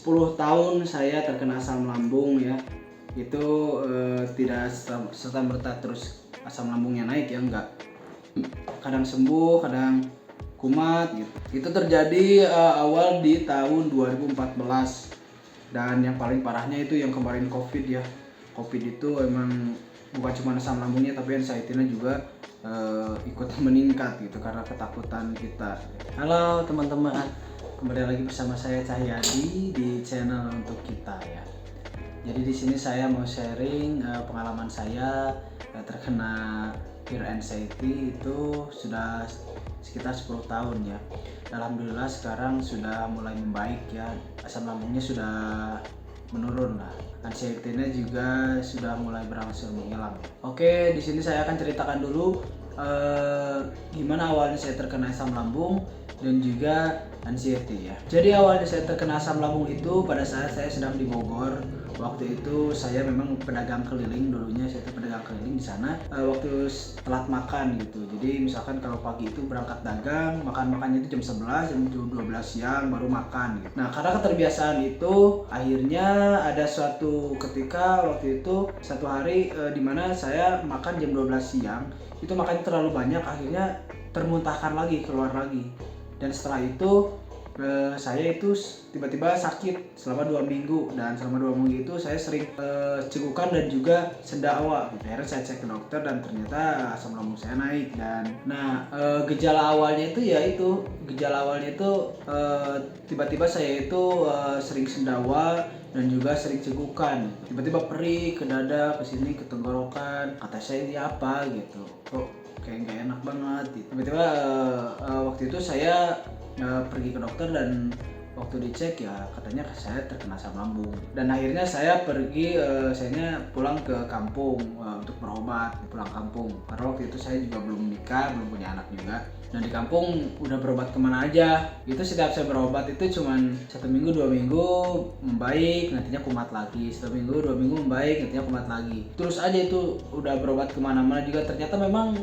10 tahun saya terkena asam lambung ya. Itu tidak serta-merta terus asam lambungnya naik ya, enggak. Kadang sembuh, kadang kumat gitu. Itu terjadi awal di tahun 2014. Dan yang paling parahnya itu yang kemarin Covid ya. Covid itu emang bukan cuma asam lambungnya tapi anxiety-nya juga ikut meningkat gitu karena ketakutan kita. Halo teman-teman, kembali lagi bersama saya Cahyadi di channel Untuk Kita ya. Jadi di sini saya mau sharing pengalaman saya terkena fear anxiety itu sudah sekitar 10 tahun ya. Alhamdulillah sekarang sudah mulai membaik ya. Asam lambungnya sudah menurun lah. Anxiety-nya juga sudah mulai berangsur menghilang. Oke, di sini saya akan ceritakan dulu gimana awalnya saya terkena asam lambung dan juga anxiety ya. Jadi awalnya saya terkena asam lambung itu pada saat saya sedang di Bogor. Waktu itu saya memang pedagang keliling, dulunya saya itu pedagang keliling di sana. Waktu telat makan gitu. Jadi misalkan kalau pagi itu berangkat dagang, makannya itu jam 11, jam 12 siang baru makan gitu. Nah, karena keterbiasaan itu akhirnya ada suatu ketika waktu itu satu hari dimana saya makan jam 12 siang, itu makannya terlalu banyak, akhirnya termuntahkan lagi, keluar lagi. Dan setelah itu saya itu tiba-tiba sakit selama 2 minggu, dan selama 2 minggu itu saya sering cegukan dan juga sendawa. Akhirnya saya cek ke dokter dan ternyata asam lambung saya naik. Dan gejala awalnya itu tiba-tiba saya itu sering sendawa dan juga sering cegukan. Tiba-tiba perih ke dada, ke sini, ke tenggorokan. Kata saya ini apa gitu, kok kayak nggak enak banget gitu. Tiba-tiba waktu itu saya pergi ke dokter dan waktu dicek ya katanya saya terkena asam lambung. Dan akhirnya saya pergi, saya pulang ke kampung untuk berobat, pulang kampung. Karena waktu itu saya juga belum nikah, belum punya anak juga. Dan di kampung udah berobat kemana aja. Itu setiap saya berobat itu cuman 1 minggu 2 minggu membaik, nantinya kumat lagi. 1 minggu 2 minggu membaik, nantinya kumat lagi. Terus aja itu udah berobat kemana-mana juga. Ternyata memang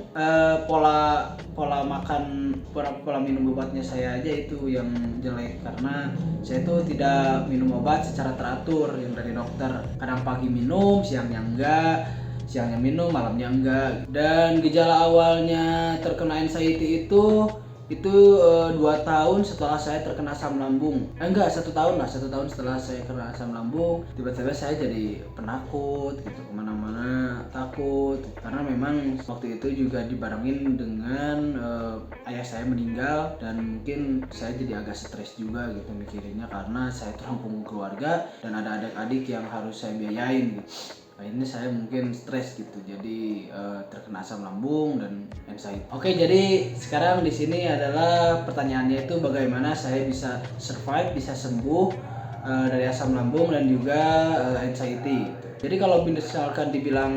pola makan, pola minum obatnya saya aja itu yang jelek, karena saya tuh tidak minum obat secara teratur yang dari dokter. Kadang pagi minum, siangnya enggak, siangnya minum, malamnya enggak. Dan gejala awalnya terkena anxiety itu 2 tahun setelah saya terkena asam lambung. Enggak, 1 tahun lah, 1 tahun setelah saya kena asam lambung. Tiba-tiba saya jadi penakut gitu, kemana-mana takut. Karena memang waktu itu juga dibarengin dengan ayah saya meninggal, dan mungkin saya jadi agak stres juga gitu mikirinnya, karena saya tulang punggung keluarga dan ada adik-adik yang harus saya biayain gitu. Ini saya mungkin stres gitu, jadi terkena asam lambung dan anxiety. Oke, jadi sekarang di sini adalah pertanyaannya itu bagaimana saya bisa survive, bisa sembuh dari asam lambung dan juga anxiety. Jadi kalau misalkan dibilang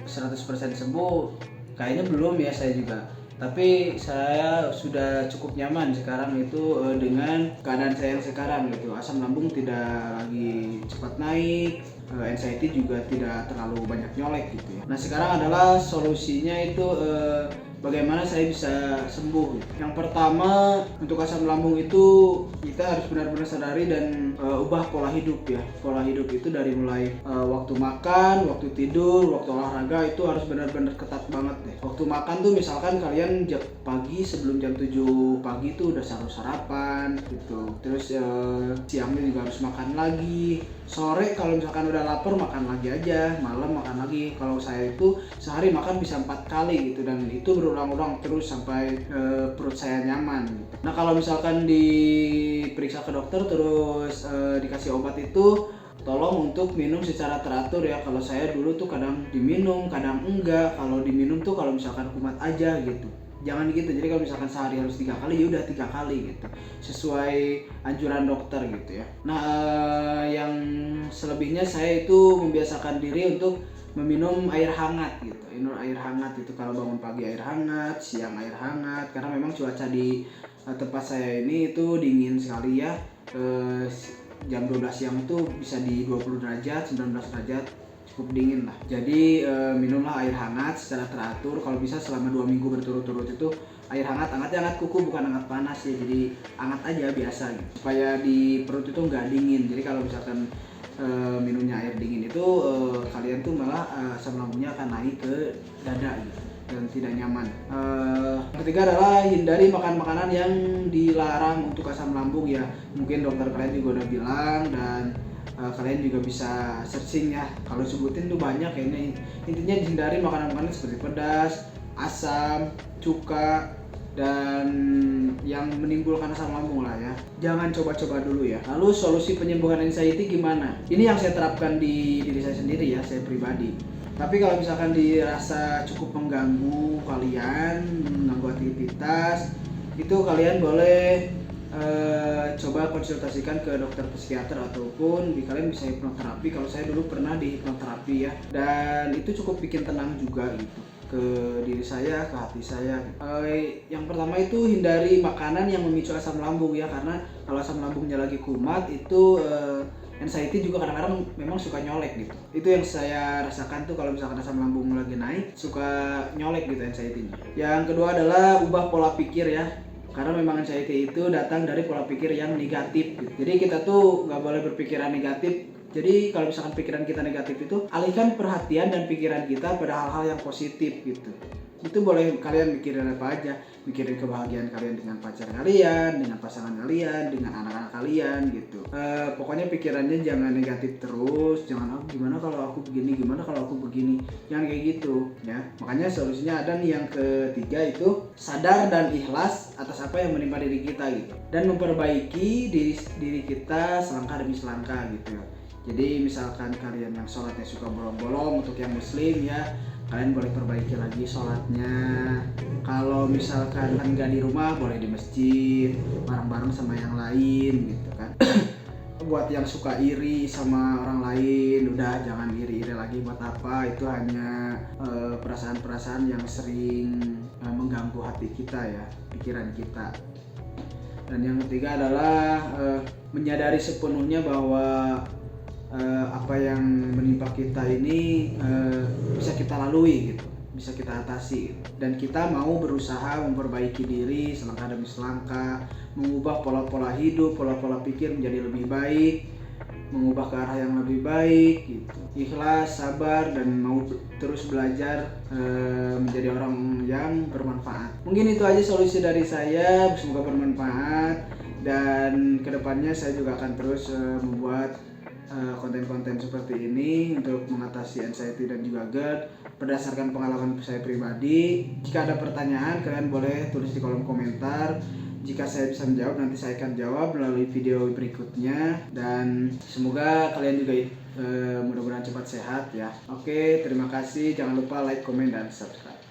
100% sembuh, kayaknya belum ya saya juga. Tapi saya sudah cukup nyaman sekarang itu dengan keadaan saya yang sekarang gitu. Asam lambung tidak lagi cepat naik, anxiety juga tidak terlalu banyak nyolek gitu ya. Nah, sekarang adalah solusinya itu bagaimana saya bisa sembuh gitu. Yang pertama, untuk asam lambung itu kita harus benar-benar sadari dan ubah pola hidup ya. Pola hidup itu dari mulai waktu makan, waktu tidur, waktu olahraga itu harus benar-benar ketat banget deh. Waktu makan tuh misalkan kalian pagi sebelum jam 7 pagi tuh udah sarapan gitu. Terus siangnya juga harus makan lagi. Sore kalau misalkan udah lapar makan lagi aja, malam makan lagi. Kalau saya itu sehari makan bisa 4 kali gitu, dan itu berulang-ulang terus sampai perut saya nyaman gitu. Nah, kalau misalkan diperiksa ke dokter terus dikasih obat itu tolong untuk minum secara teratur ya. Kalau saya dulu tuh kadang diminum, kadang enggak. Kalau diminum tuh kalau misalkan kumat aja gitu, jangan gitu. Jadi kalau misalkan sehari harus 3 kali, ya udah 3 kali gitu, sesuai anjuran dokter gitu ya. Nah, yang selebihnya saya itu membiasakan diri untuk meminum air hangat gitu. Minum air hangat itu kalau bangun pagi air hangat, siang air hangat, karena memang cuaca di tempat saya ini itu dingin sekali ya. Jam 12 siang itu bisa di 20 derajat, 19 derajat, cukup dingin lah. Jadi minumlah air hangat secara teratur. Kalau bisa selama 2 minggu berturut-turut itu air hangatnya hangat kuku, bukan hangat panas ya, jadi hangat aja biasa gitu. Supaya di perut itu nggak dingin. Jadi kalau misalkan minumnya air dingin itu kalian tuh malah asam lambungnya akan naik ke dada gitu dan tidak nyaman. Ketiga adalah hindari makan makanan yang dilarang untuk asam lambung ya. Mungkin dokter kalian juga udah bilang, dan kalian juga bisa searching ya. Kalau sebutin tuh banyak kayaknya. Intinya hindari makanan-makanan seperti pedas, asam, cuka, dan yang menimbulkan asam lambung lah ya. Jangan coba-coba dulu ya. Lalu solusi penyembuhan anxiety gimana? Ini yang saya terapkan di diri saya sendiri ya, saya pribadi. Tapi kalau misalkan dirasa cukup mengganggu kalian, mengganggu aktivitas, itu kalian boleh coba konsultasikan ke dokter psikiater ataupun kalian bisa hipnoterapi. Kalau saya dulu pernah di hipnoterapi ya, dan itu cukup bikin tenang juga gitu ke diri saya, ke hati saya. Yang pertama itu hindari makanan yang memicu asam lambung ya, karena kalau asam lambungnya lagi kumat itu anxiety juga kadang-kadang memang suka nyolek gitu. Itu yang saya rasakan tuh, kalau misalkan asam lambung lagi naik suka nyolek gitu anxiety-nya. Yang kedua adalah ubah pola pikir ya, karena memang anxiety itu datang dari pola pikir yang negatif gitu. Jadi kita tuh nggak boleh berpikiran negatif. Jadi kalau misalkan pikiran kita negatif itu, alihkan perhatian dan pikiran kita pada hal-hal yang positif gitu. Itu boleh kalian mikirin apa aja, mikirin kebahagiaan kalian dengan pacar kalian, dengan pasangan kalian, dengan anak-anak kalian gitu. Pokoknya pikirannya jangan negatif terus, jangan gimana kalau aku begini, gimana kalau aku begini, jangan kayak gitu ya. Makanya solusinya ada nih, yang ketiga itu sadar dan ikhlas atas apa yang menimpa diri kita gitu, dan memperbaiki diri kita selangkah demi selangkah gitu ya. Jadi misalkan kalian yang sholatnya suka bolong-bolong, untuk yang muslim ya, kalian boleh perbaiki lagi sholatnya. Kalau misalkan nggak di rumah, boleh di masjid bareng-bareng sama yang lain gitu kan. Buat yang suka iri sama orang lain, udah jangan iri-iri lagi. Buat apa? Itu hanya perasaan-perasaan yang sering mengganggu hati kita ya, pikiran kita. Dan yang ketiga adalah menyadari sepenuhnya bahwa apa yang menimpa kita ini bisa kita lalui gitu, bisa kita atasi, dan kita mau berusaha memperbaiki diri selangkah demi selangkah, mengubah pola-pola hidup, pola-pola pikir menjadi lebih baik, mengubah ke arah yang lebih baik gitu. Ikhlas, sabar, dan mau terus belajar menjadi orang yang bermanfaat. Mungkin itu aja solusi dari saya, semoga bermanfaat, dan kedepannya saya juga akan terus membuat konten-konten seperti ini untuk mengatasi anxiety dan juga GERD berdasarkan pengalaman saya pribadi. Jika ada pertanyaan, kalian boleh tulis di kolom komentar. Jika saya bisa menjawab, nanti saya akan jawab melalui video berikutnya, dan semoga kalian juga mudah-mudahan cepat sehat ya. Oke, terima kasih. Jangan lupa like, komen, dan subscribe.